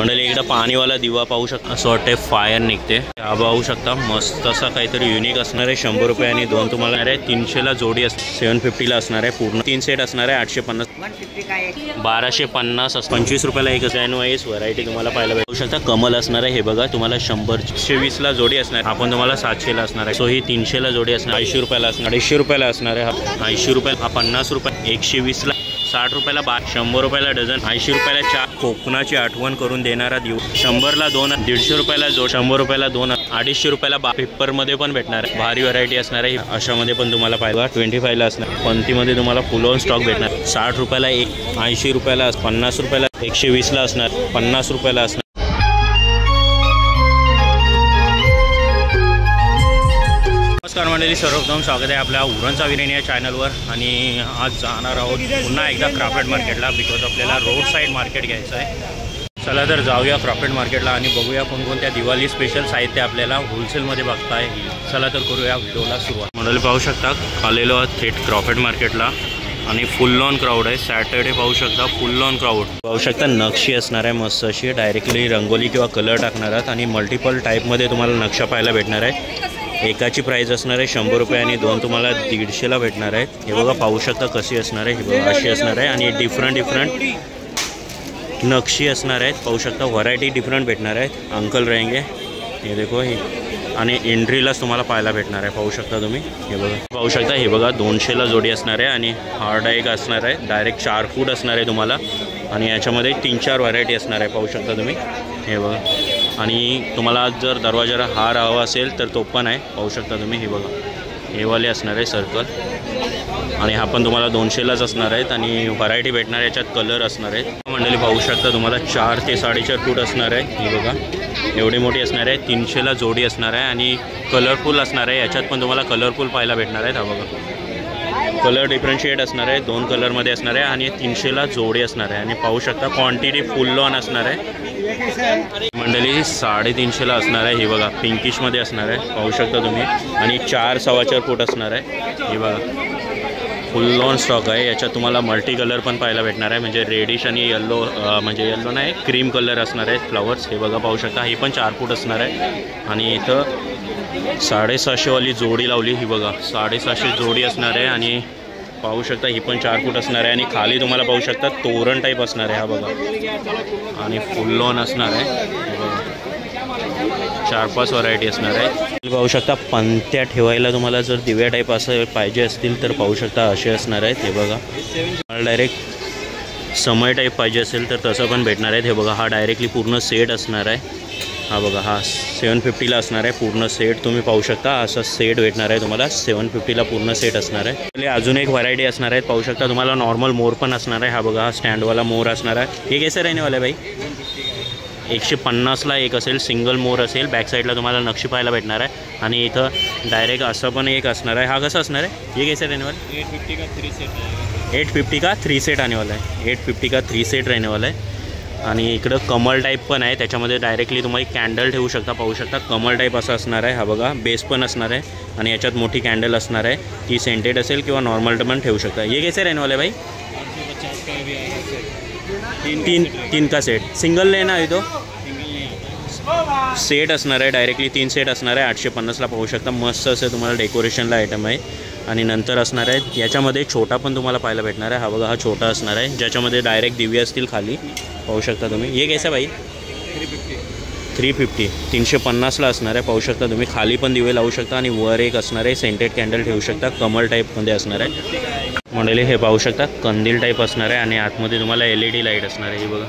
मंडळी एकदा पाणीवाला दिवा पाहू शकता, असं वाटतंय फायर निघते। हा पाहू शकता मस्त असा काहीतरी युनिक असणार आहे। 100 रुपये आणि 2 तुम्हाला आहे। 300ला जोडी असते, 750ला असणार आहे। पूर्ण 3 सेट असणार आहे। 850 1250 25 रुपयाला एक वाईज व्हरायटी तुम्हाला पाहायला भेटू शकता। कमल असणार आहे हे बघा, तुम्हाला 120ला जोडी असणार, आपण तुम्हाला 700ला असणार आहे। सो ही 300ला जोडी असणार, 80 रुपयाला असणार, 250 रुपयाला असणार आहे। 80 रुपयाला 50 रुपये, 120ला 60 रुपयाला 100 रुपयाला डझन, 80 रुपयाला 4 कोकणाची आठवण करून देणारा दिव, 100ला 2, 150 रुपयाला जो, 100 रुपयाला 2, 250 रुपयाला पेपरमध्ये पण भेटणार आहे। भारी व्हरायटी असणार आहे अशामध्ये पण तुम्हाला पाहिजे। 25ला असणार, पंथीमध्ये तुम्हाला फुल ऑन स्टॉक भेटणार। 60 रुपयाला एक, 80 रुपयाला, 50 रुपयाला, 120ला असणार, 50 रुपयाला असणार। नमस्कार मंडळी, सर्वप्रथम स्वागत आहे आपल्या उरणचा विरेन या चॅनलवर। आणि आज जाणार आहोत पुन्हा एकदा क्राफ्ट मार्केटला, बिकॉज आपल्याला रोड साईड मार्केट घ्यायचं आहे। चला तर जाऊया क्राफ्ट मार्केटला आणि बघूया कोणकोणत्या दिवाळी स्पेशल साहित्य आपल्याला होलसेलमध्ये बघता येईल। चला तर करूया व्हिडिओला सुरुवात। मंडळी पाहू शकता आलेलो आहोत थेट क्राफ्ट मार्केटला आणि फुल ऑन क्राऊड आहे। सॅटर्डे पाहू शकता फुल ऑन क्राऊड पाहू शकता। नक्षी असणार आहे मस्त अशी, डायरेक्टली रंगोली किंवा कलर टाकणार आहात आणि मल्टिपल टाईपमध्ये तुम्हाला नक्षा पाहायला भेटणार आहे। एकाची प्राईस असणार आहे 100 रुपये आणि 2 तुम्हाला 150ला भेटणार आहे। हे बघा पाहू शकता कशी असणार आहे, हे बघा अशी असणार आहे आणि डिफरंट नक्षी असणार आहेत। पाहू शकता व्हरायटी डिफरंट भेटणार आहेत। अंकल रहेंगे हे देखो हे, आणि एंट्रीलाच तुम्हाला पाहायला भेटणार आहे। पाहू शकता तुम्ही, हे बघा पाहू शकता, हे बघा 200ला जोडी असणार आहे आणि हार्ड एक असणार आहे। डायरेक्ट 4 फूट असणार आहे तुम्हाला आणि याच्यामध्ये 3-4 व्हरायटी असणार आहे। पाहू शकता तुम्ही, हे बघा। आणि तुम्हाला जर दरवाजाला हार हवा असेल तर तो पण आहे। पाहू शकता तुम्ही, हे बघा हे वाले असणार आहे सर्कल आणि हा पण तुम्हाला 200लाच असणार आहेत आणि व्हरायटी भेटणार आहे। याच्यात कलर असणार आहेत। मंडळी पाहू शकता तुम्हाला 4 ते 4.5 फूट असणार आहे। हे बघा एवढी मोठी असणार आहे। 300ला जोडी असणार आहे आणि कलरफुल असणार आहे। याच्यात पण तुम्हाला कलरफुल पाहायला भेटणार आहेत। हा बघा कलर डिफरन्शिएट असणार आहे, 2 कलरमध्ये असणार आहे आणि 300ला जोडी असणार आहे। आणि पाहू शकता क्वांटिटी फुल ऑन असणार आहे। मंडळी 350ला असणार आहे। हे बघा पिंकिशमध्ये असणार आहे, पाहू शकता तुम्ही आणि 4-4.25 फूट असणार आहे। हे बघा फुल ऑन स्टॉक आहे। याच्यात तुम्हाला मल्टी कलर पण पाहायला भेटणार आहे, म्हणजे रेडिश आणि येल्लो, म्हणजे येल्लो नाही क्रीम कलर असणार आहेत फ्लावर्स। हे बघा पाहू शकता, ही पण 4 फूट असणार आहे आणि इथं 750 वाली जोडी लावली। ही बघा 750 जोडी असणार आहे आणि पाहू शकता ही पण 4 फूट असणार आहे आणि खाली तुम्हाला पाहू शकता तोरण टाईप असणार आहे। हा बघा आणि फुल ऑन असणार आहे। 4-5 व्हरायटी असणार आहे। पाहू शकता पंत्या ठेवायला तुम्हाला जर दिव्या टाईप असं पाहिजे असतील तर पाहू शकता असे असणार आहेत। हे बघा मला डायरेक्ट समय टाईप पाहिजे असेल तर तसं पण भेटणार आहे। हे बघा हा डायरेक्टली पूर्ण सेट असणार आहे। हा बघा हा 750ला असणार आहे पूर्ण सेट। तुम्ही पाहू शकता असा सेट भेटणार आहे तुम्हाला, 750ला पूर्ण सेट असणार आहे। अजून एक व्हरायटी असणार आहे, पाहू शकता तुम्हाला नॉर्मल मोर पण असणार आहे। हा बघा हा स्टँडवाला मोर असणार आहे। हे कैसे रहने वाला आहे भाई? 150ला एक असेल, सिंगल मोर असेल। बॅक साईडला तुम्हाला नक्षी पाहायला भेटणार आहे आणि इथं डायरेक्ट असं पण एक असणार आहे। हा कसं असणार आहे? ये कैसे रहने वाला? 850 का 3 सेट आहे। 850 का 3 सेट आने वाला है। 850 का 3 सेट रहने वाला है। आणि इकडं कमल टाईप पण आहे, त्याच्यामध्ये डायरेक्टली तुम्ही कॅन्डल ठेवू शकता। पाहू शकता कमल टाईप असं असणार आहे। हा बघा बेस पण असणार आहे आणि याच्यात मोठी कॅन्डल असणार आहे, ती सेंटेड असेल किंवा नॉर्मल पण ठेवू शकता। ये कैसे रहने वाले भाई? 3 का सेट, सिंगल लेना आहे तो सेट असणार आहे। डायरेक्टली 3 सेट असणार आहे। 850ला पाहू शकता मस्त असं तुम्हाला डेकोरेशनला आयटम आहे। आणि नंतर असणार आहे याच्यामध्ये छोटा पण तुम्हाला पाहायला भेटणार आहे। हा बघा हा छोटा असणार आहे, ज्याच्यामध्ये डायरेक्ट दिवे असतील खाली। पाहू शकता तुम्ही, ये कैसा भाई? 350 350ला असणार आहे। पाहू शकता तुम्ही खाली पण दिवे लावू शकता आणि वर एक असणार आहे सेंटेड कॅन्डल ठेवू शकता, कमल टाईपमध्ये असणार आहे। मंडळी हे पाहू शकता कंदील टाईप असणार आहे आणि आतमध्ये तुम्हाला LED लाईट असणार आहे। हे बघा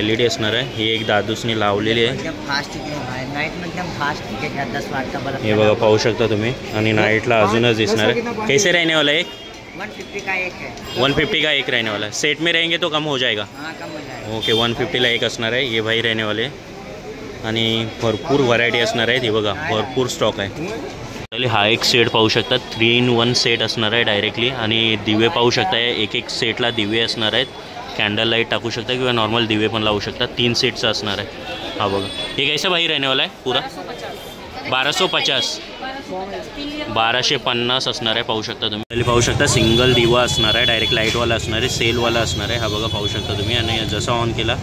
LED असणार आहे। ही एक दादूसनी लावलेली आहे। हे बघा पाहू शकता तुम्ही आणि नाईटला अजूनच दिसणार आहे। कैसे रहने वाला है? 150 का एक है। 150 का एक रहने वाला है। सेट में रहेंगे तो कम हो जाएगा। हाँ कम हो जाएगा। ओके 150ला एक असणार आहे। ये भाई रहने वाले आणि भरपूर व्हरायटी असणार आहेत। हे बघा भरपूर स्टॉक आहे। हा एक सेट पाहू शकता, 3-in-1 सेट असणार आहे डायरेक्टली। आणि दिवे पाहू शकता, एक सेटला दिवे असणार आहेत। कॅन्डल लाईट टाकू शकता किंवा नॉर्मल दिवे पण लावू शकता। 3 सेटचा असणार आहे। हा बघा हे कैसा भाई रहने वाला आहे पूरा? 1250 1250 असणार आहे। पाहू शकता तुम्ही, पाहू शकता सिंगल दिवा असणार आहे, डायरेक्ट लाईटवाला असणार आहे, सेलवाला असणार आहे। हा बघा पाहू शकता तुम्ही आणि जसा ऑन केला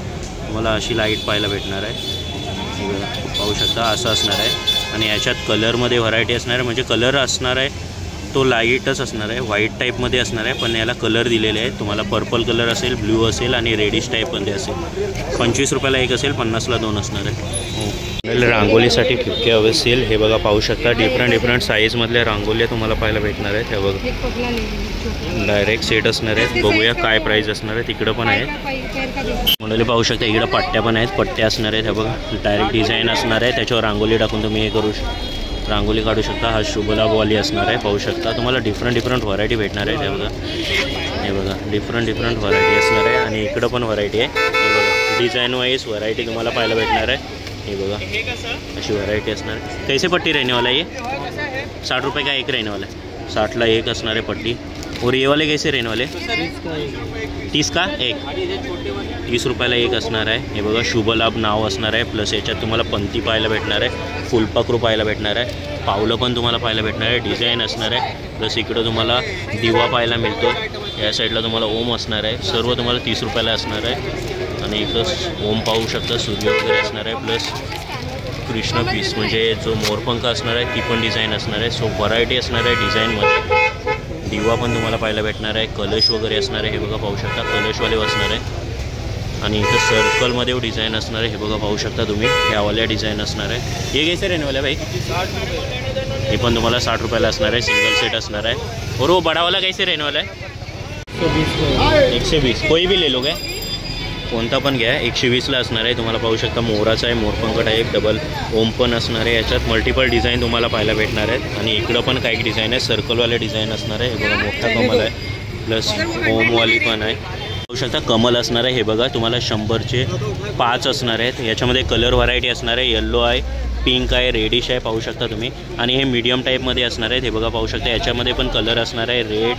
तुम्हाला अशी लाईट पाहायला भेटणार आहे. हे बघा, पाहू शकता असं असणार आहे. आणि याच्यात कलरमध्ये व्हरायटी असणार आहे, म्हणजे कलर असणार आहे तो लाईटच असणार आहे, व्हाईट टाईपमध्ये असणार आहे, पण याला कलर दिलेले आहेत. तुम्हाला पर्पल कलर असेल, ब्ल्यू असेल आणि रेडिश टाईपमध्ये असेल. 25 रुपयाला एक असेल, 50ला 2 असणार आहे. हो, रांगोलीसाठी ठिपके हवे असेल, हे बघा पाहू शकता. डिफरंट साईजमधल्या रांगोल्या तुम्हाला पाहायला भेटणार आहेत. हे बघा डायरेक्ट सेट असणार आहेत. बघूया काय प्राईस असणार आहे. तिकडं पण आहे मंडळी, पाहू शकता. इकडं पट्ट्या पण आहेत, पट्ट्या असणार आहेत. हे बघा डायरेक्ट डिझाईन असणार आहे, त्याच्यावर रांगोली टाकून तुम्ही हे करू रांगोली काढू शकता. हा शुभलाभवाली असणार आहे. पाहू शकता तुम्हाला डिफरंट व्हरायटी भेटणार आहे. हे बघा डिफरंट व्हरायटी असणार आहे. आणि इकडं पण व्हरायटी आहे. हे बघा डिझाईन वाईज व्हरायटी तुम्हाला पाहायला भेटणार आहे. हे बघा अशी व्हरायटी असणार आहे. कैसे पट्टी रहने वाला ये 60 रुपये का एक रहने वाला है. 60ला एक असणार आहे पट्टी. और ये वाले कैसे रहने वाले 30 का एक 30 रुपयाला एक असणार आहे. हे बघा शुभलाभ नाव असणार आहे. प्लस याच्यात तुम्हाला पंथी पाहायला भेटणार आहे, फुलपाखरू पाहायला भेटणार आहे, पावलं पण तुम्हाला पाहायला भेटणार आहे, डिझाईन असणार आहे. प्लस इकडं तुम्हाला दिवा पाहायला मिळतो. या साईडला तुम्हाला ओम असणार आहे. सर्व तुम्हाला 30 रुपयाला असणार आहे. आणि इकडं ओम पाहू शकता, सूर्य वगैरे असणार आहे. प्लस कृष्ण पीस म्हणजे जो मोरपंख असणार आहे ती पण डिझाईन असणार आहे. सो व्हरायटी असणार आहे डिझाईनमध्ये. दिवा पण तुम्हाला पाहायला भेटणार आहे, कलश वगैरे असणार आहे. हे बघा पाहू शकता कलशवाले असणार आहे. आणि इथं सर्कलमध्ये डिझाईन असणार आहे. हे बघा पाहू शकता तुम्ही, ह्यावाल्या डिझाईन असणार आहे. हे कैसे रहने वाला भाई हे पण तुम्हाला 60 रुपयाला असणार आहे. सिंगल सेट असणार आहे. और वो बड़ा वाला कैसे रहने वाला है 120 कोई भी ले लो काय कोणता पण घ्या. 120ला असणार आहे. तुम्हाला पाहू शकता मोराचा आहे, मोरपंख टाईप, डबल ओम पण असणार आहे. याच्यात मल्टिपल डिझाईन तुम्हाला पाहायला भेटणार आहेत. आणि इकडं पण काही डिझाईन आहे, सर्कलवाले डिझाईन असणार आहे. हे बघा मोठा कमल आहे, प्लस ओमवाली पण आहे. पाहू शकता कमल असणार आहे. हे बघा तुम्हाला 100चे 5 असणार आहेत. याच्यामध्ये कलर व्हरायटी असणार आहे. येल्लो आहे, पिंक आहे, रेडिश आहे, पाहू शकता तुम्ही. आणि हे मीडियम टाईपमध्ये असणार आहेत. हे बघा पाहू शकता याच्यामध्ये पण कलर असणार आहे. रेड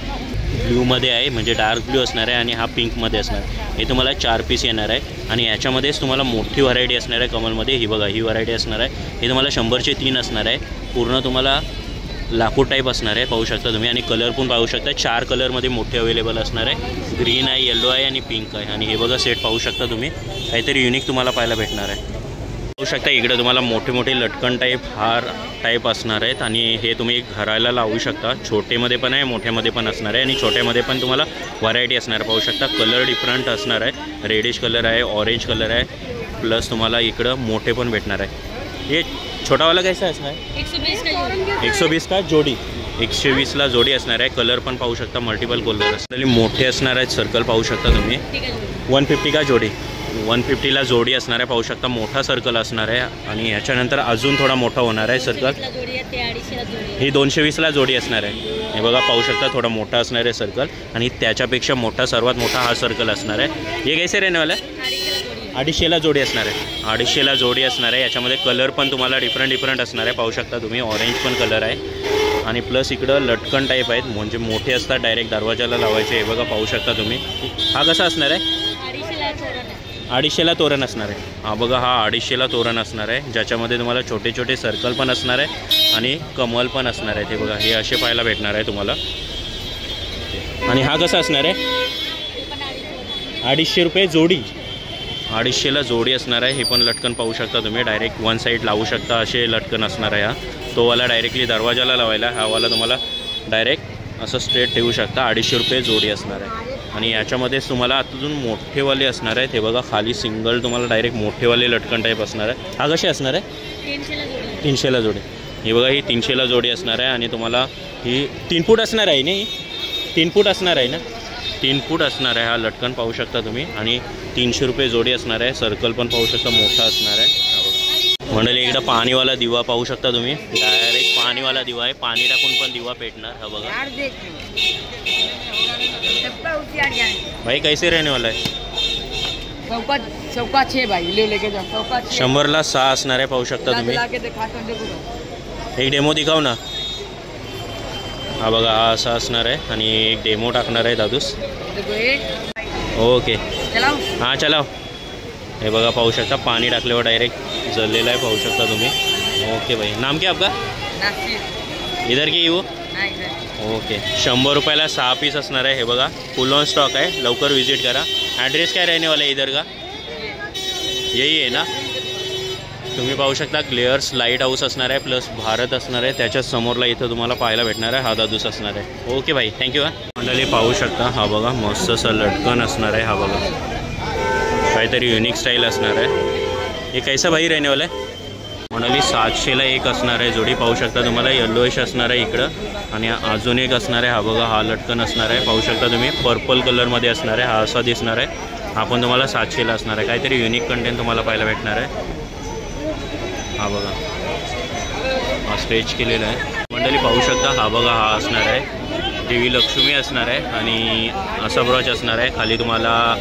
ब्ल्यूमध्ये आहे, म्हणजे डार्क ब्ल्यू असणार आहे. आणि हा पिंकमध्ये असणार आहे. हे तुम्हाला 4 पीस येणार आहे. आणि याच्यामध्येच तुम्हाला मोठी व्हरायटी असणार आहे कमलमध्ये. ही बघा ही व्हरायटी असणार आहे. हे तुम्हाला 100चे 3 असणार आहे. पूर्ण तुम्हाला लाकूड टाईप असणार आहे, पाहू शकता तुम्ही. आणि कलर पण पाहू शकता, 4 कलरमध्ये मोठे अवेलेबल असणार आहे. ग्रीन आहे, येलो आहे आणि पिंक आहे. आणि हे बघा सेट पाहू शकता तुम्ही, काहीतरी युनिक तुम्हाला पाहायला भेटणार आहे. पाहू शकता इकडे तुम्हाला मोठे लटकन टाईप हार टाईप असणार आहेत. आणि हे तुम्ही घराला लावू शकता. छोटेमध्ये पण आहे, मोठ्यामध्ये पण असणार आहे. आणि छोट्यामध्ये पण तुम्हाला व्हरायटी असणार आहे. पाहू शकता कलर डिफरंट असणार आहे. रेडिश कलर आहे, ऑरेंज कलर आहे, प्लस तुम्हाला इकडं मोठे पण भेटणार आहे. हे छोटा वाला कैसा असणार आहे 120 का जोडी 120ला जोडी असणार आहे. कलर पण पाहू शकता, मल्टिपल कलर असणार. मोठे असणार आहेत, सर्कल पाहू शकता तुम्ही. 150 का जोडी 150ला जोडी असणार आहे, पाहू शकता. मोठा सर्कल असणार आहे. आणि याच्यानंतर अजून थोडा मोठा होणार आहे सर्कल. ही 220ला जोडी असणार आहे. हे बघा पाहू शकता थोडा मोठा असणार आहे सर्कल. आणि त्याच्यापेक्षा मोठा, सर्वात मोठा हा सर्कल असणार आहे. हे कैसे रहने वाला आहे 250ला जोडी असणार आहे. 250ला जोडी असणार आहे. याच्यामध्ये कलर पण तुम्हाला डिफरंट असणार आहे, पाहू शकता तुम्ही. ऑरेंज पण कलर आहे. आणि प्लस इकडं लटकन टाईप आहेत, म्हणजे मोठे असतात, डायरेक्ट दरवाजाला लावायचे. हे बघा पाहू शकता तुम्ही. हा कसा असणार आहे 250ला तोरण असणार आहे. हा बघा हा 250ला तोरण असणार आहे, ज्याच्यामध्ये तुम्हाला छोटे सर्कल पण असणार आहे आणि कमल पण असणार आहे. हे बघा हे असे पाहायला भेटणार आहे तुम्हाला. आणि हा कसा असणार आहे 250 रुपये जोडी 250ला जोडी असणार आहे. हे पण लटकन पाहू शकता तुम्ही, डायरेक्ट वन साईड लावू शकता असे लटकन असणार आहे. हा तो वाला डायरेक्टली दरवाजाला लावायला, हा वाला तुम्हाला डायरेक्ट असं स्ट्रेट ठेवू शकता. 250 रुपये जोडी असणार आहे. आणि याच्यामध्येच तुम्हाला अजून मोठेवाले असणार आहेत. हे बघा खाली सिंगल तुम्हाला डायरेक्ट मोठेवाले लटकन टाईप असणार आहे. हा कसे असणार आहे 300ला जोडी. हे बघा ही 300ला जोडी असणार आहे. आणि तुम्हाला ही 3 फूट असणार आहे नाही 3 फूट असणार आहे ना 3 फूट असणार आहे. हा लटकन पाहू शकता तुम्ही. आणि 300 रुपये जोडी असणार आहे. सर्कल पण पाहू शकता मोठा असणार आहे. मंडळी इकडं पाणीवाला दिवा पाहू शकता तुम्ही, डायरेक्ट पाणीवाला दिवा आहे. पाणी टाकून पण दिवा पेटणार. हा बघा भाई कैसे रहने वाला है चौका 6 भाई लेके जाओ. चौका 100ला 6 असणार आहे, पाहू शकता तुम्ही. एक डेमो दिखाव ना. हा बघा हा असा असणार आहे. आणि एक डेमो टाकणार आहे दादूस. ओके हां चलाव. हे बघा पाहू शकता पाणी टाकल्यावर डायरेक्ट जळलेलं आहे, पाहू शकता तुम्ही. ओके भाई नाम क्या आपका इधर की वो ओके 100 रुपयाला 6 पीस असणार आहे. हे बघा फुल ऑन स्टॉक आहे, लवकर विजिट करा. ॲड्रेस काय रहने वाला है इधर का यही आहे ना. तुम्ही पाहू शकता ग्लेअर्स लाईट हाऊस असणार आहे प्लस भारत असणार आहे. त्याच्याच समोरला इथं तुम्हाला पाहायला भेटणार आहे हा दादूस असणार आहे. ओके भाई थँक्यू. मंडळी पाहू शकता हा बघा मस्त असं लटकन असणार आहे. हा बघा काहीतरी युनिक स्टाईल असणार आहे. हे कैसा भाई रहने वाला आहे. मंडळी 700ला एक असणार आहे जोडी. पाहू शकता तुम्हाला येल्लोइश असणार आहे इकडं आणि अजून एक असणार आहे. हा बघा हा लटकन असणार आहे. पाहू शकता तुम्ही पर्पल कलरमध्ये असणार आहे. हा असा दिसणार आहे. हा पण तुम्हाला 700ला असणार आहे. काहीतरी युनिक कंटेंट तुम्हाला पाहायला भेटणार आहे. हा बघा हा स्ट्रेच केलेला आहे. मंडळी पाहू शकता हा बघा हा असणार आहे. देवी लक्ष्मी असणार आहे आणि असा ब्रॉच असणार आहे. खाली तुम्हाला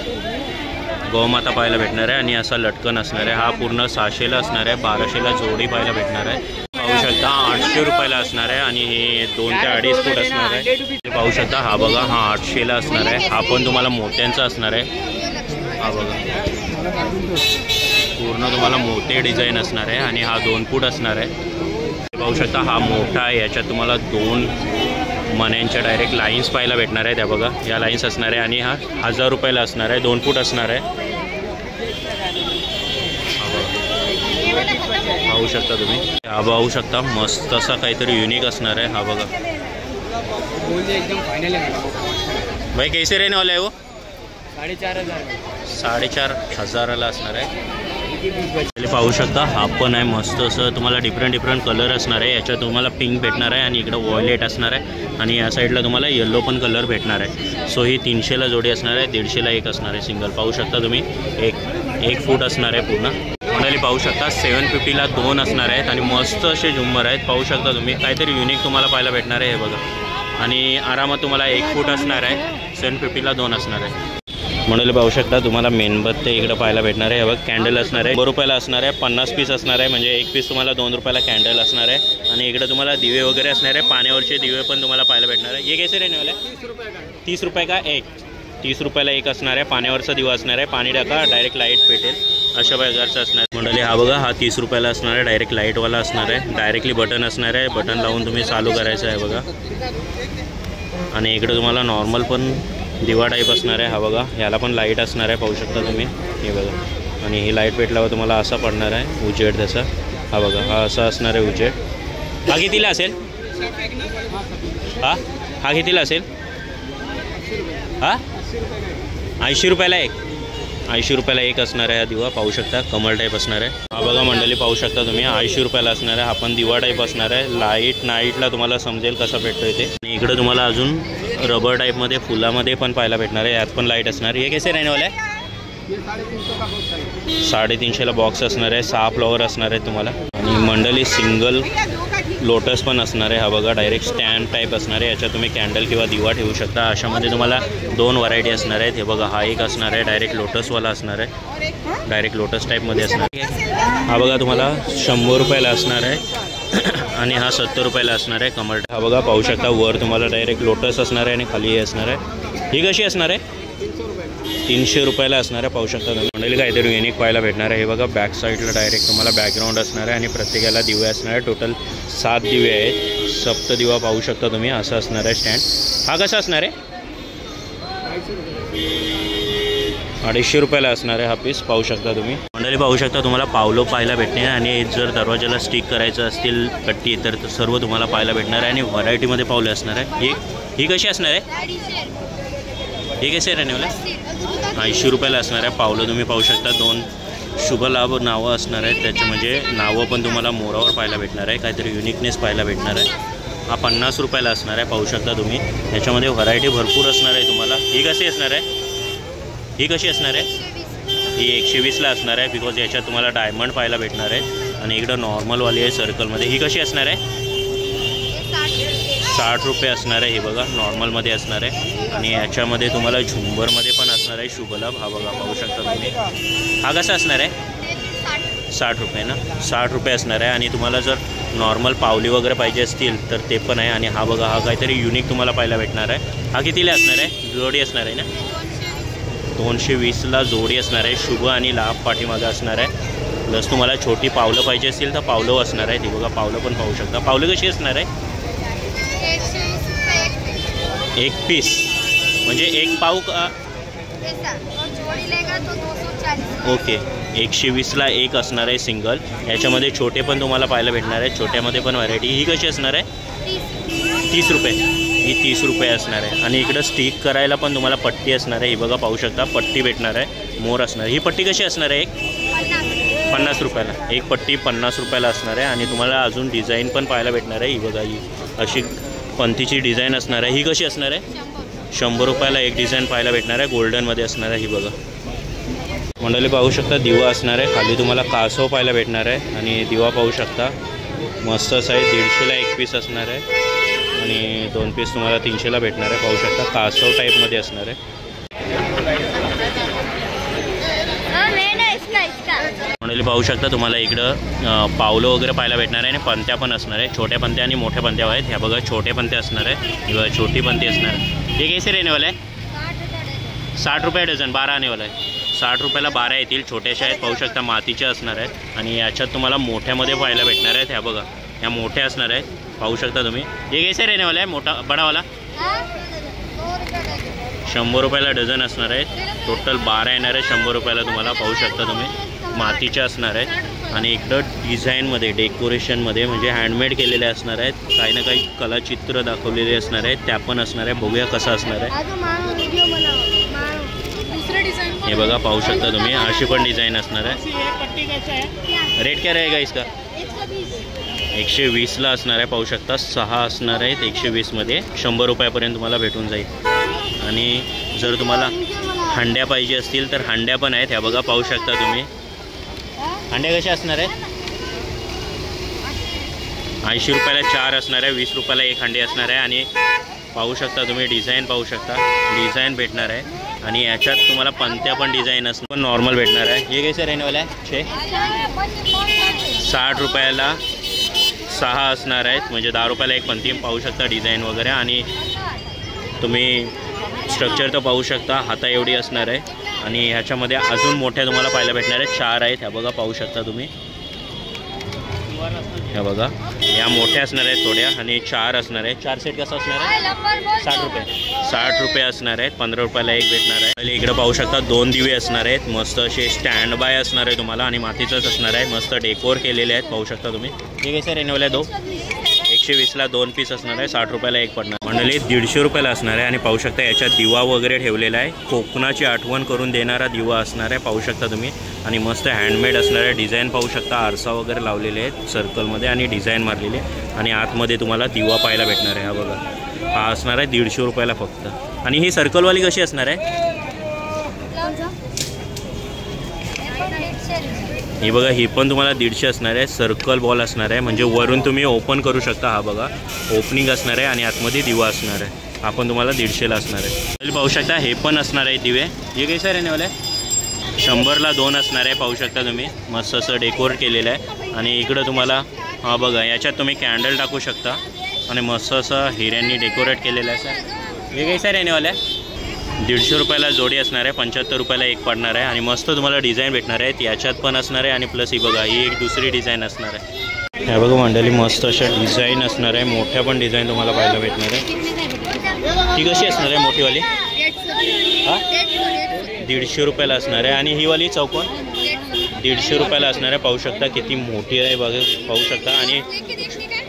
गौमाता पाहायला भेटणार आहे आणि असा लटकन असणार आहे. हा पूर्ण 600ला असणार आहे. 1200ला जोडी पाहायला भेटणार आहे. पाहू शकता 800 रुपयाला असणार आहे आणि हे 2 ते 2.5 फूट असणार आहे. पाहू शकता हा बघा हा 800ला असणार आहे. हा पण तुम्हाला मोत्यांचा असणार आहे. हा बघा पूर्ण तुम्हाला मोठे डिझाईन असणार आहे आणि हा 2 फूट असणार आहे. पाहू शकता हा मोठा आहे. याच्यात तुम्हाला 2 मण्यांच्या डायरेक्ट लाईन्स पाहायला भेटणार आहे. त्या बघा या लाईन्स असणार आहे आणि हा 1000 रुपयाला असणार आहे. 2 फूट असणार आहे. पाहू शकता तुम्ही. हा पाहू शकता मस्त असा काहीतरी युनिक असणार आहे. हा बघा भाई कैसे रहने वाला है वो. 4,500ला असणार आहे. पाहू शकता हा पण आहे मस्त असं तुम्हाला डिफरंट कलर असणार आहे. याच्यात तुम्हाला पिंक भेटणार आहे आणि इकडं वॉयलेट असणार आहे आणि या साईडला तुम्हाला येल्लो पण कलर भेटणार आहे. सो ही 300ला जोडी असणार आहे. 150ला एक असणार आहे सिंगल. पाहू शकता तुम्ही एक फूट असणार आहे पूर्ण. मंडळी पाहू शकता 750ला 2 असणार आहेत आणि मस्त असे झुंबर आहेत. पाहू शकता तुम्ही काहीतरी युनिक तुम्हाला पाहायला भेटणार आहे. हे बघा आणि आरामात तुम्हाला 1 फूट असणार आहे. 750ला 2 असणार आहे. मंडळी पाहू शकता तुम्हाला मेणबत्ती इकडं पाहायला भेटणार आहे. हे बघ कॅन्डल असणार आहे. 100 रुपयाला असणार आहे. 50 पीस असणार आहे म्हणजे एक पीस तुम्हाला 2 रुपयाला कॅन्डल असणार आहे आणि इकडे तुम्हाला दिवे वगैरे असणार आहे. पाण्यावरचे दिवे पण तुम्हाला पाहायला भेटणार आहे. हे कैसे रहने वाले 30 रुपये का एक. 30 रुपयाला एक असणार आहे. पाण्यावरचा दिवा असणार आहे. पाणी टाका डायरेक्ट लाईट पेटेल अशा प्रकारचं असणार आहे. मंडळी हा बघा हा 30 रुपयाला असणार आहे. डायरेक्ट लाईटवाला असणार आहे. डायरेक्टली बटन असणार आहे. बटन लावून तुम्ही चालू करायचं आहे बघा. आणि इकडे तुम्हाला नॉर्मल पण दिवा टाईप असणार आहे. हा बघा याला पण लाईट असणार आहे. पाहू शकता तुम्ही हे बघा आणि ही लाईट पेटल्यावर तुम्हाला असा पडणार आहे उजेड त्याचा. हा बघा हा असा असणार आहे उजेड. हा कितीला असेल. हा कितीला असेल. हा 80 रुपयाला एक. 80 रुपयाला एक असणार आहे हा दिवा. पाहू शकता कमल टाईप असणार आहे. हा बघा मंडळी पाहू शकता तुम्ही 80 रुपयाला असणार आहे. हा पण दिवा टाईप असणार आहे. लाईट नाईटला तुम्हाला समजेल कसा भेटतो इथे. आणि इकडे तुम्हाला अजून रबर टाईपमध्ये फुलामध्ये पण पाहायला भेटणार आहे. यात पण लाईट असणार आहे. हे कैसे रहने वाला आहे. 350ला बॉक्स असणार आहे. 6 फ्लॉवर असणार आहे तुम्हाला आणि मंडळी सिंगल लोटस पण असणार आहे. हा बघा डायरेक्ट स्टँड टाईप असणार आहे. याच्यात तुम्ही कॅन्डल किंवा दिवा ठेवू शकता. अशामध्ये तुम्हाला 2 व्हरायटी असणार आहेत. हे बघा हा एक असणार आहे डायरेक्ट लोटसवाला असणार आहे. डायरेक्ट लोटस टाईपमध्ये असणार आहे. हा बघा तुम्हाला 100 रुपयाला असणार आहे आणि हा 70 रुपयाला असणार आहे कमल. हा बघा पाहू शकता वर तुम्हाला डायरेक्ट लोटस असणार आहे आणि खाली हे असणार आहे. ही कशी असणार आहे 300 रुपयाला असणार आहे. पाहू शकता तुम्ही मंडळी काहीतरी युनिक पाहायला भेटणार आहे. हे बघा बॅक साईडला डायरेक्ट तुम्हाला बॅकग्राऊंड असणार आहे आणि प्रत्येकाला दिवे असणार आहे. टोटल 7 दिवे आहेत. सप्त दिवा पाहू शकता तुम्ही असं असणार आहे स्टँड. हा कसा असणार आहे 250 रुपयाला असणार आहे हा पीस. पाहू शकता तुम्ही मंडळी पाहू शकता तुम्हाला पावलो पाहायला भेटणार आणि जर दरवाजाला स्टिक करायचं असतील कट्टी तर सर्व तुम्हाला पाहायला भेटणार आहे आणि व्हरायटीमध्ये पावले असणार आहे. ही कशी असणार आहे. हे कसे रहने वाला 80 रुपयाला असणार आहे. पावलं तुम्ही पाहू शकता 2 शुभलाभ नावं असणार आहेत. त्याचे म्हणजे नावं पण तुम्हाला मोरावर पाहायला भेटणार आहे. काहीतरी युनिकनेस पाहायला भेटणार आहे. हा 50 रुपयाला असणार आहे. पाहू शकता तुम्ही याच्यामध्ये व्हरायटी भरपूर असणार आहे तुम्हाला. ही कशी असणार आहे. ही कशी असणार आहे. ही 120ला असणार आहे बिकॉज याच्यात तुम्हाला डायमंड पाहायला भेटणार आहे आणि इकडं नॉर्मलवाली आहे सर्कलमध्ये. ही कशी असणार आहे 60 रुपये असणार आहे. हे बघा नॉर्मलमध्ये असणार आहे आणि याच्यामध्ये तुम्हाला झुंबरमध्ये पण असणार आहे शुभलाभ. हा बघा पाहू शकता तुम्ही. हा कसा असणार आहे 60 रुपये ना 60 रुपये असणार आहे आणि तुम्हाला जर नॉर्मल पावली वगैरे पाहिजे असतील तर ते पण आहे. आणि हा बघा हा काहीतरी युनिक तुम्हाला पाहायला भेटणार आहे. हा कितीला असणार आहे जोडी असणार आहे ना 220ला जोडी असणार आहे. शुभ आणि लाभ पाठीमागं असणार आहे. प्लस तुम्हाला छोटी पावलं पाहिजे असतील तर पावलं असणार आहे. ती बघा पावलं पण पाहू शकता. पावलं कशी असणार आहे 1 पीस म्हणजे 1 पाव का. ओके 120ला एक असणार आहे सिंगल. याच्यामध्ये छोटे पण तुम्हाला पाहायला भेटणार आहे, छोट्यामध्ये पण व्हरायटी. ही कशी असणार आहे? 30 रुपये. ही 30 रुपये असणार आहे. आणि इकडं स्टिक करायला पण तुम्हाला पट्टी असणार आहे. ही बघा पाहू शकता, पट्टी भेटणार आहे, मोर असणार. ही पट्टी कशी असणार आहे? 50 रुपयाला. एक पट्टी 50 रुपयाला असणार आहे. आणि तुम्हाला अजून डिझाईन पण पाहायला भेटणार आहे. ही बघा, ही अशी पंथीची डिझाईन असणार आहे. ही कशी असणार आहे? 100 रुपयाला एक डिझाईन पाहायला भेटणार आहे, गोल्डनमध्ये असणार आहे. ही बघा मंडळी पाहू शकता, दिवा असणार आहे. खाली तुम्हाला कासव पाहायला भेटणार आहे. आणि दिवा पाहू शकता, मस्त आहे. 150ला एक पीस असणार आहे आणि 2 पीस तुम्हाला 300ला भेटणार आहे. पाहू शकता, कासव टाईपमध्ये असणार आहे. मंडळी पाहू शकता, तुम्हाला इकडं पावलं वगैरे पाहायला भेटणार आहे आणि पंत्या पण असणार आहे. छोट्या पंत्या आणि मोठ्या पंत्या आहेत. ह्या बघा छोटे पंत्या असणार आहे, किंवा छोटी पंती असणार आहे. हे कैसे रहने वाला आहे? 60 रुपये डझन. 12 आने वाला आहे. 60 रुपयाला 12 येतील. छोट्याशा आहेत, पाहू शकता, मातीच्या असणार आहेत. आणि याच्यात तुम्हाला मोठ्यामध्ये पाहायला भेटणार आहेत. ह्या बघा, ह्या मोठ्या असणार आहेत, पाहू शकता तुम्ही. हे कैसे रहने वाला आहे? मोठा बडावाला 100 रुपयाला डझन असणार आहेत. टोटल 12 येणार आहे 100 रुपयाला तुम्हाला. पाहू शकता तुम्ही, मातीच्या असणार आहेत. आणि इकडं डिझाईनमध्ये, डेकोरेशनमध्ये म्हणजे हँडमेड केलेले असणार आहेत. काही ना काही कलाचित्र दाखवलेले असणार आहेत, त्या पण असणार आहे. बघूया कसं असणार आहे. हे बघा पाहू शकता तुम्ही, अशी पण डिझाईन असणार आहे. रेट क्या रहेगा इसका? 120ला असणार आहे. पाहू शकता, 6 असणार आहेत 120मध्ये. 100 रुपयापर्यंत तुम्हाला भेटून जाईल. आणि जर तुम्हाला हंड्या पाहिजे असतील तर हंड्या पण आहेत. ह्या बघा पाहू शकता तुम्ही, हंड्या कशा असणार आहेत? 80 रुपयाला 4 असणार आहे, 20 रुपयाला एक हंडी असणार आहे. आणि पाहू शकता तुम्ही, डिझाईन पाहू शकता, डिझाईन भेटणार आहे. आणि याच्यात तुम्हाला पंत्या पण डिझाईन असणार, पण नॉर्मल भेटणार आहे. हे कैसे रहने वाला आहे? 60 रुपयाला 6 असणार आहेत, म्हणजे 10 रुपयाला एक पंती. पाहू शकता डिझाईन वगैरे. आणि तुम्ही स्ट्रक्चर तर पाहू शकता, हाता एवढी असणार आहे. आणि ह्याच्यामध्ये अजून मोठ्या तुम्हाला पाहायला भेटणार आहेत. 4 आहेत. ह्या बघा पाहू शकता तुम्ही, ह्या बघा, या मोठ्या असणार आहेत थोड्या. आणि 4 असणार आहे. 4 सेट कसं असणार आहे? 60 रुपये. 60 रुपये असणार आहेत. 15 रुपयाला एक भेटणार आहे. पहिले इकडं पाहू शकता, 2 दिवे असणार आहेत, मस्त असे स्टँड बाय असणार आहे तुम्हाला. आणि मातीचंच असणार आहे, मस्त डेकोर केलेले आहेत, पाहू शकता तुम्ही. हे कैसे रहने वाला आहे? 120ला 2 पीस असणार आहे, 60 रुपयाला एक पडणार. मंडळी 150 रुपयाला असणार आहे. आणि पाहू शकता, याच्यात दिवा वगैरे ठेवलेला आहे, कोकणाची आठवण करून देणारा दिवा असणार आहे, पाहू शकता तुम्ही. आणि मस्त हँडमेड असणार आहे. डिझाईन पाहू शकता, आरसा वगैरे लावलेले आहेत सर्कलमध्ये आणि डिझाईन मारलेली आहे. आणि आतमध्ये तुम्हाला दिवा पाहायला भेटणार आहे. हा बघा, हा असणार आहे 150 रुपयाला फक्त. आणि ही सर्कलवाली कशी असणार आहे? ही बघा, ही पण तुम्हाला 150 असणार आहे. सर्कल बॉल असणार आहे, म्हणजे वरून तुम्ही ओपन करू शकता. हा बघा, ओपनिंग असणार आहे. आणि आतमध्ये दिवा असणार आहे. आपण तुम्हाला 150ला असणार आहे. पाहू शकता, हे पण असणार आहे दिवे. हे कैसे रहने वाला आहे? 100ला 2 असणार आहे, पाहू शकता तुम्ही. मस्त असं डेकोर केलेलं आहे. आणि इकडं तुम्हाला हा बघा, याच्यात तुम्ही कॅन्डल टाकू शकता. आणि मस्त असं हिऱ्यांनी डेकोरेट केलेलं आहे सर. हे कैसे रहने वाला आहे? 150 रुपयाला जोडी असणार आहे, 75 रुपयाला एक पडणार आहे. आणि मस्त तुम्हाला डिझाईन भेटणार आहेत, याच्यात पण असणार आहे. आणि प्लस ही बघा, ही एक दुसरी डिझाईन असणार आहे. ह्या बघा मंडळी, मस्त अशा डिझाईन असणार आहे, मोठ्या पण डिझाईन तुम्हाला पाहायला भेटणार आहे. ती कशी असणार आहे मोठीवाली? हां, 150 रुपयाला असणार आहे. आणि ही वाली चौकोन 150 रुपयाला असणार आहे. पाहू शकता किती मोठी आहे बघा, पाहू शकता. आणि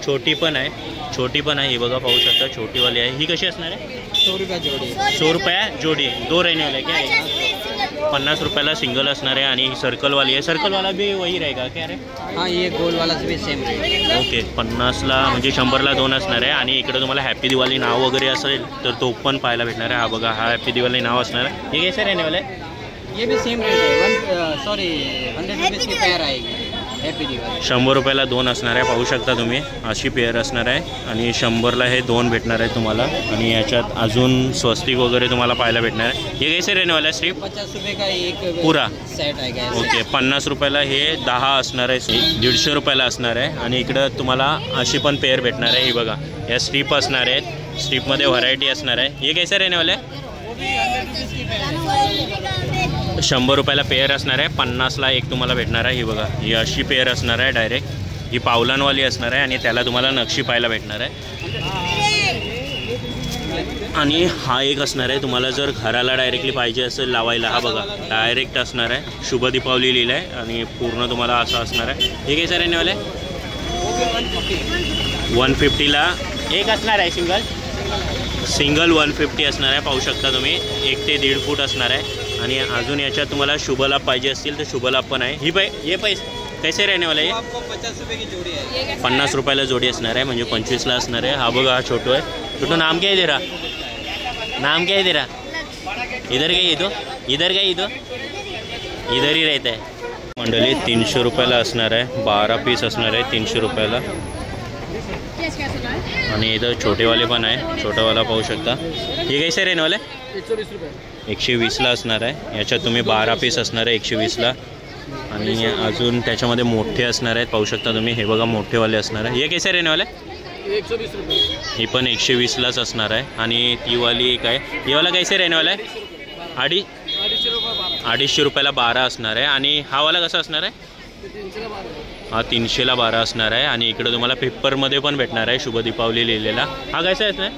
छोटी पण आहे, छोटी पण आहे. ही बघा पाहू शकता, छोटीवाली आहे. ही कशी असणार आहे? 100 रुपये जोड़ी. 100 रुपये जोड़ी. 2 रहने वाला है क्या है? 50 रुपयाला सिंगल असणार आहे. आणि सर्कलवाली आहे. सर्कलवाला भी वही रहेगा क्या रे? हाँ, ये गोल वाला भी सेम रेट. ओके, 50ला म्हणजे 100ला 2 असणार आहे. आणि इकडे तुम्हाला हॅपी दिवाळी नाव वगैरे असेल तर तो पण पाहायला भेटणार आहे. हा बघा, हा हॅपी दिवाळी नाव असणार आहे. हे कैसे रहने वाला है? ये भी सेम रेट है. 100 रुपीज़ की पेयर आएगी. हॅपी दिवाळी. 100 रुपयाला 2 असणार आहे, पाहू शकता तुम्ही. अशी पेअर असणार आहे. आणि 100ला हे 2 भेटणार आहे तुम्हाला. आणि याच्यात अजून स्वस्तिक वगैरे तुम्हाला पाहायला भेटणार आहे. हे कैसे रहने वाला है? सिर्फ 50 रुपये का एक पूरा सेट आएगा. ओके, 50 रुपयाला हे 10 असणार आहे. 150 रुपयाला असणार आहे. आणि इकडं तुम्हाला अशी पण पेअर भेटणार आहे. ही बघा, या स्ट्रीप असणार आहेत, स्ट्रीपमध्ये व्हरायटी असणार आहे. हे कैसे रहने वाला है? 100 रुपयाला पेअर असणार आहे. 50ला एक तुम्हाला भेटणार आहे. ही बघा, ही अशी पेअर असणार आहे डायरेक्ट. ही पावलांवाली असणार आहे. आणि त्याला तुम्हाला नक्षी पाहायला भेटणार आहे. आणि हा एक असणार आहे, तुम्हाला जर घराला डायरेक्टली पाहिजे असेल लावायला, हा बघा डायरेक्ट असणार आहे, शुभ दीपावली लिहिलं आहे आणि पूर्ण तुम्हाला असं असणार आहे. हे काय सर रेनेवाले 150ला एक असणार आहे, सिंगल 150 असणार आहे. पाहू शकता तुम्ही 1 ते 1.5 फूट असणार आहे. आणि अजून याच्यात तुम्हाला शुभलाभ पाहिजे असतील तर शुभलाभ पण आहे. ये पैसे कैसे रहने वाला है? आपको 50 रुपये की जोड़ी है. 50 रुपयाला जोडी असणार आहे, म्हणजे 25ला असणार आहे. हा बघा हा छोटू आहे. छोटू नाम क्या है तेरा? नाम क्या है तेरा? इधर काय येतो? इधर ही रहता है. मंडळी 300 रुपयाला असणार आहे, 12 पीस असणार आहे 300 रुपयाला. आणि इथं छोटेवाले पण आहे, छोटावाला पाहू शकता. हे कैसे रहने वाला है? 120 रुपये. 120ला असणार आहे. याच्यात तुम्ही 12 पीस असणार आहे 120ला. आणि अजून त्याच्यामध्ये मोठे असणार आहेत, पाहू शकता तुम्ही. हे बघा मोठेवाले असणार आहे. हे कैसे रहने वाले? 120 रुपये. ही पण 120लाच असणार आहे. आणि ती वाली एक आहे, ही वाला कैसे रहने वाला आहे? 250 रुपयाला 12 असणार आहे. आणि हा वाला कसा असणार आहे? हा 300ला 12 असणार आहे. आणि इकडे तुम्हाला पेपरमध्ये पण भेटणार आहे, शुभ दीपावली लिहिलेला. हा कसा आहे?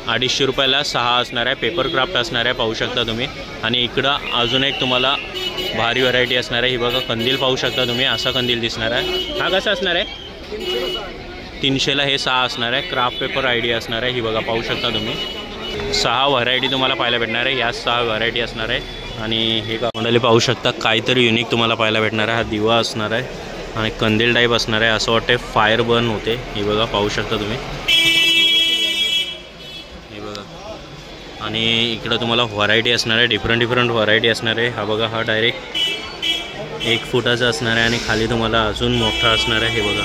250 रुपयाला 6 असणार आहे, पेपर क्राफ्ट असणार आहे, पाहू शकता तुम्ही. आणि इकडं अजून एक तुम्हाला भारी व्हरायटी असणार आहे. ही बघा कंदील पाहू शकता तुम्ही, असा कंदील दिसणार आहे. हा कसा असणार आहे? 300ला हे 6 असणार आहे. क्राफ्ट पेपर आयडिया असणार आहे. ही बघा पाहू शकता तुम्ही. 6 व्हरायटी तुम्हाला पाहायला भेटणार आहे. या 6 व्हरायटी असणार आहे. आणि हे का मंडळी पाहू शकता, काहीतरी युनिक तुम्हाला पाहायला भेटणार आहे. हा दिवा असणार आहे आणि कंदील टाईप असणार आहे, असं वाटते फायर बर्न होते. हे बघा पाहू शकता तुम्ही. हे बघा. आणि इकडं तुम्हाला व्हरायटी असणार आहे, डिफरंट व्हरायटी असणार आहे. हा बघा हा डायरेक्ट 1 फुटाचा असणार आहे आणि खाली तुम्हाला अजून मोठा असणार आहे. हे बघा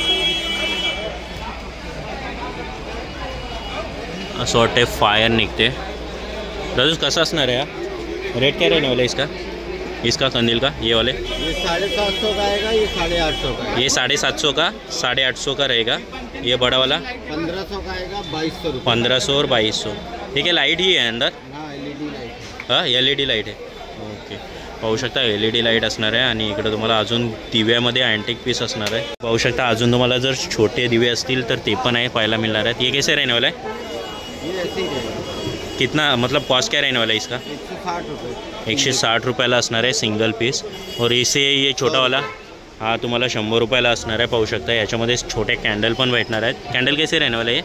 असं वाटते फायर निघते. राजू कसा असणार आहे? हा रेट क्या रहने वाला है इसका कंदील का? ये वाले ये 750 का आएगा, ये 850 का. ये 750 का 850 का रहेगा. ये बड़ा वाला 1500 का आएगा, 2200 रुपये. 1500 और 2200. ठीक है. लाइट ही है अंदर? हाँ LED लाइट. हां LED लाईट आहे. ओके पाहू शकता LED लाईट असणार आहे. आणि इकडे तुम्हाला अजून दिव्यामध्ये अँटिक पीस असणार आहे, पाहू शकता. अजून तुम्हाला जर छोटे दिवे असतील तर ते पण आहे पाहायला मिळणार आहेत. ये कैसे रहने वाला है? ये ऐसे ही रहेगा. कितना मतलब कॉस्ट क्या रहने वाला है इसका? 160 रुपये. 160 रुपयाला असणार आहे सिंगल पीस. और इसे ये छोटावाला हा तुम्हाला 100 रुपयाला असणार आहे, पाहू शकता. याच्यामध्ये छोटे कॅन्डल पण भेटणार आहेत. कॅन्डल कैसे रहने वाला आहे?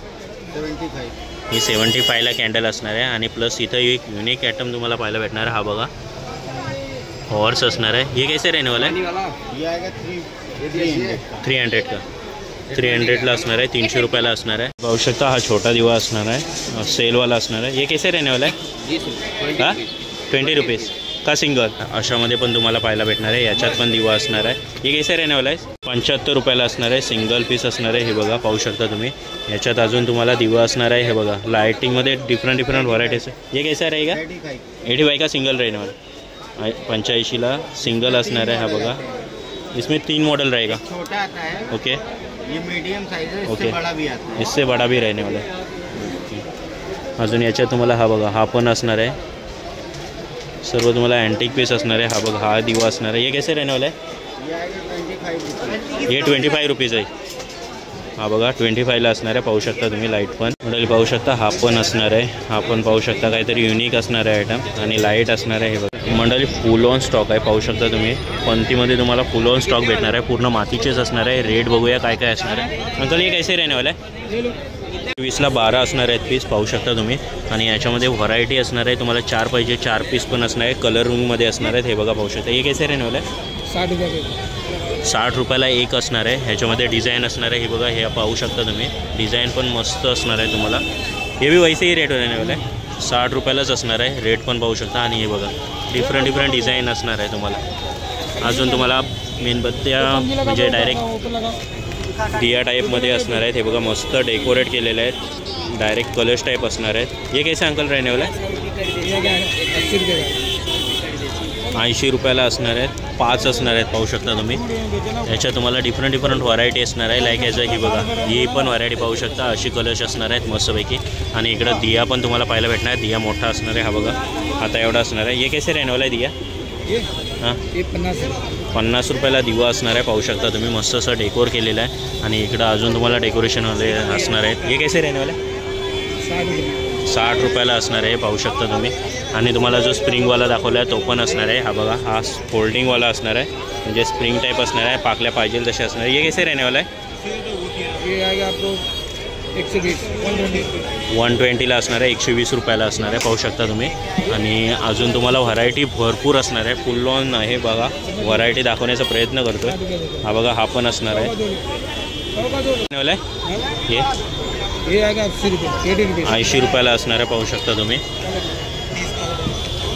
75. ही 75ला कॅन्डल असणार आहे. आणि प्लस इथं एक युनिक आयटम तुम्हाला पाहायला भेटणार आहे. हा बघा हॉर्स असणार आहे. हे कैसे रहने वाला है? ये आएगा 300 का 300ला असणार आहे. 300 रुपयाला असणार आहे, पाहू शकता. हा छोटा दिवा असणार आहे, सेलवाला असणार आहे. हे कैसे रहने वाला आहे? हां 20 रुपीज का सिंगल. अशामध्ये पण तुम्हाला पाहायला भेटणार आहे. याच्यात पण दिवा असणार आहे. हे कैसे रहने वाला आहे? 75 रुपयाला असणार आहे, सिंगल पीस असणार आहे. हे बघा पाहू शकता तुम्ही. याच्यात अजून तुम्हाला दिवा असणार आहे. हे बघा लाइटिंगमध्ये डिफरंट व्हरायटीज आहे. हे कैसा रहेगा? 85 का सिंगल रहने वाला. 85ला सिंगल असणार आहे. हा बघा इसमें 3 मॉडल रहेगा. छोटा आता है. ओके ये मीडियम साइज है, इससे ओके. बड़ा भी आता है. इससे बड़ा भी रहने वाला है. अजून याच्यात तुम्हाला हा बघा हा पण असणार आहे. सर्व तुम्हाला अँटिक पीस असणार आहे. हा बघा हा दिवा असणार आहे. ये कैसे रहने वाला है? ये आएगा 25 रुपये. ये 25 रुपीज आहे. हा बघा 25ला असणार आहे, पाहू शकता तुम्ही. लाईट पण मंडळी पाहू शकता. हा पण असणार आहे. हा पण पाहू शकता काहीतरी युनिक असणार आहे आयटम. आणि लाईट असणार आहे. हे बघा मंडळी फुल ऑन स्टॉक आहे, पाहू शकता तुम्ही. पंतीमध्ये तुम्हाला फुल ऑन स्टॉक भेटणार आहे. पूर्ण मातीचेच असणार आहे. रेट बघूया काय काय असणार आहे. अंकल ये कैसे रहने वाला है? 20ला 12 असणार आहेत पीस, पाहू शकता तुम्ही. आणि याच्यामध्ये व्हरायटी असणार आहे. तुम्हाला 4 पाहिजे 4 पीस पण असणार आहे. कलर रूममध्ये असणार आहेत. हे बघा पाहू शकता. हे कैसे रहने वाला है? 60 रुपयाला एक असणार आहे. ह्याच्यामध्ये डिझाईन असणार आहे. हे बघा हे पाहू शकता तुम्ही. डिझाईन पण मस्त असणार आहे तुम्हाला. हे बी वैसेही रेट रहने वाला आहे. 60 रुपयालाच असणार आहे. रेट पण पाहू शकता. आणि हे बघा डिफरंट डिझाईन असणार आहे तुम्हाला. अजून तुम्हाला मेणबत्त्या म्हणजे डायरेक्ट दिया टाईपमध्ये असणार आहेत. हे बघा मस्त डेकोरेट केलेले आहेत. डायरेक्ट कलर्स टाईप असणार आहेत. हे कैसे अंकल रहने वाला है? 80 रुपयाला असणार आहेत. 5 असणार आहेत, पाहू शकता तुम्ही. याच्यात तुम्हाला डिफरंट व्हरायटी असणार आहे. लाईक याचं ही बघा ही पण व्हरायटी पाहू शकता. अशी कलर्स असणार आहेत मस्तपैकी. आणि इकडं दिया पण तुम्हाला पाहायला भेटणार आहे. दिया मोठा असणार आहे. हा बघा आता एवढा असणार आहे. हे कैसे रहने वाला है दिया? हां 50 रुपयाला दिवा असणार आहे, पाहू शकता तुम्ही. मस्त असं डेकोर केलेलं आहे. आणि इकडं अजून तुम्हाला डेकोरेशनवाले असणार आहेत. हे कैसे रहने वाला है? 60 रुपयाला असणार आहे, पाहू शकता तुम्ही. आणि तुम्हाला जो स्प्रिंगवाला दाखवला आहे तो पण असणार आहे. हा बघा, हा फोल्डिंगवाला असणार आहे, म्हणजे स्प्रिंग टाईप असणार आहे, पाकल्या पाहिजे तसे असणार आहे. ये कैसे रहने वाला है? ये आएगा आपको 120 120ला असणार आहे, 120 रुपयाला असणार आहे, पाहू शकता तुम्ही. आणि अजून तुम्हाला व्हरायटी भरपूर असणार आहे. फुल ऑन आहे बघा, व्हरायटी दाखवण्याचा प्रयत्न करतो आहे. हा बघा, हा पण असणार आहे. ये आएगा 80 रुपयाला असणार आहे, पाहू शकता तुम्ही.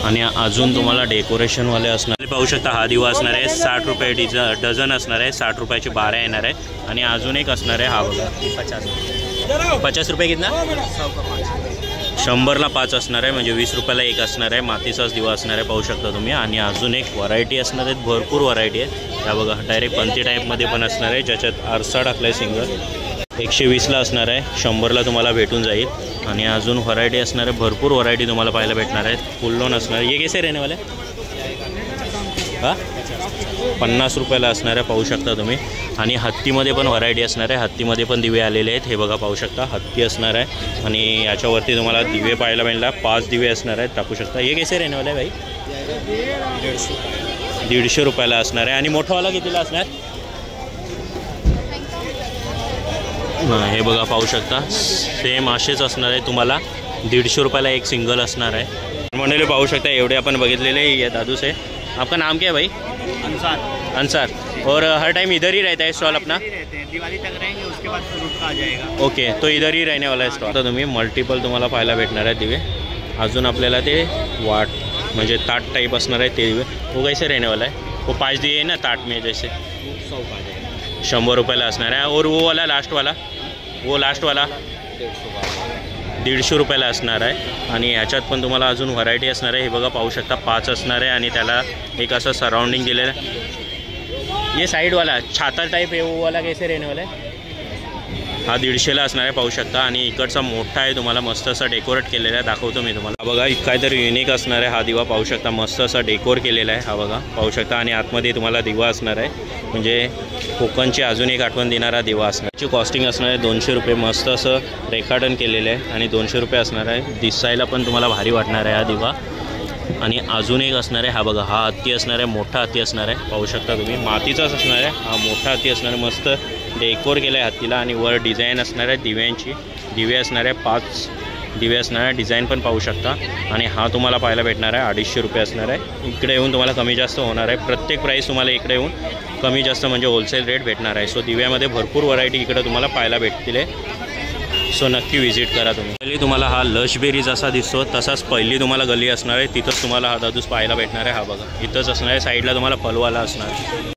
आणि अजून तुम्हाला डेकोरेशनवाले असणार आहे, पाहू शकता. हा दिवा असणार आहे 60 रुपये डझन असणार आहे, 60 रुपयाची 12 येणार आहे. आणि अजून एक असणार आहे, हा बघा 50 रुपये कितना, 100ला 5 असणार आहे, म्हणजे 20 रुपयाला एक असणार आहे. मातीचाच दिवा असणार आहे, पाहू शकता तुम्ही. आणि अजून एक व्हरायटी असणार आहेत, भरपूर व्हरायटी आहे. त्या बघा, डायरेक्ट पंथी टाईपमध्ये पण असणार आहे, ज्याच्यात आरसा टाकला आहे सिंगल. 120ला असणार आहे, 100ला तुम्हाला भेटून जाईल. आणि अजून व्हरायटी असणार आहे, भरपूर व्हरायटी तुम्हाला पाहायला भेटणार आहेत. फुल लोन असणार आहे. ये कैसे रहने वाले? हां, 50 रुपयाला असणार आहे, पाहू शकता तुम्ही. आणि हत्तीमध्ये पण व्हरायटी असणार आहे, हत्तीमध्ये पण दिवे आलेले आहेत. हे बघा, पाहू शकता, हत्ती असणार आहे. आणि याच्यावरती तुम्हाला दिवे पाहायला मिळणार, 5 दिवे असणार आहेत, टाकू शकता. ये कैसे रहने वाले भाई? 150 रुपयाला असणार आहे. आणि मोठावाला कितीला असणार? हे बघा, पाहू शकता, सेम असेच असणार आहे तुम्हाला. 150 रुपयाला एक सिंगल असणार आहे. मंडळी पाहू शकता, एवढे आपण बघितलेले ये दादू से. आपका नाम क्या है भाई? अंसार. और हर टाइम इधर ही रहता है स्टॉल अपना? दिवाली तक रहेंगे, उसके बाद रूट का आ जाएगा. ओके, तो इधर ही रहने वाला है स्टॉल. आता तुम्ही मल्टिपल तुम्हाला पाहायला भेटणार आहे दिवे. अजून आपल्याला ते वाट म्हणजे ताट टाईप असणार आहे ते दिवे. वो कैसे रहने वाला है? वो 5 दिए है ना ताट में जैसे, 100 रुपयाला असणार आहे. और वो वाला लास्टवाला, वो लास्टवाला 150 रुपयाला असणार आहे. आणि ह्याच्यात पण तुम्हाला अजून व्हरायटी असणार आहे. हे बघा, पाहू शकता, 5 असणार आहे. आणि त्याला एक असं सराउंडिंग दिलेलं आहे. ये साईडवाला छाता टाईप आहे, वो वाला कैसे रहने वाला आहे? हा 150ला असणार आहे, पाहू शकता. आणि इकडचा मोठा आहे, तुम्हाला मस्त असा डेकोरेट केलेला आहे, दाखवतो मी तुम्हाला. बघा, काहीतरी युनिक असणार आहे. हा दिवा पाहू शकता, मस्त असा डेकोर केलेला आहे. हा बघा, पाहू शकता. आणि आतमध्ये तुम्हाला दिवा असणार आहे, म्हणजे कोकणची अजून एक आठवण देणारा दिवा असणार. याची कॉस्टिंग असणार आहे 200 रुपये. मस्त असं रेखाटन केलेलं आहे आणि 200 रुपये असणार आहे. दिसायला पण तुम्हाला भारी वाटणार आहे हा दिवा. आणि अजून एक असणार आहे, हा बघा, हा हत्ती असणार आहे, मोठा हत्ती असणार आहे, पाहू शकता तुम्ही. मातीचाच असणार आहे, हा मोठा हत्ती असणार आहे. मस्त डेकोर केला आहे हत्तीला. आणि वर डिझाईन असणार आहे दिव्यांची. दिवे असणार आहे, 5 दिवे असणार आहे. डिझाईन पण पाहू शकता. आणि हा तुम्हाला पाहायला भेटणार आहे 250 रुपये असणार आहे. इकडे येऊन तुम्हाला कमी जास्त होणार आहे. प्रत्येक प्राईस तुम्हाला इकडे येऊन कमी जास्त म्हणजे होलसेल रेट भेटणार आहे. सो दिव्यामध्ये भरपूर व्हरायटी इकडे तुम्हाला पाहायला भेटतील आहे. सो नक्की व्हिजिट करा तुम्ही. पहिली तुम्हाला हा लशबेरीज असा दिसतो, तसाच पहिली तुम्हाला गली असणार आहे, तिथंच तुम्हाला हा दादूस पाहायला भेटणार आहे. हा बघा, इथंच असणार आहे. साईडला तुम्हाला फलवाला असणार आहे.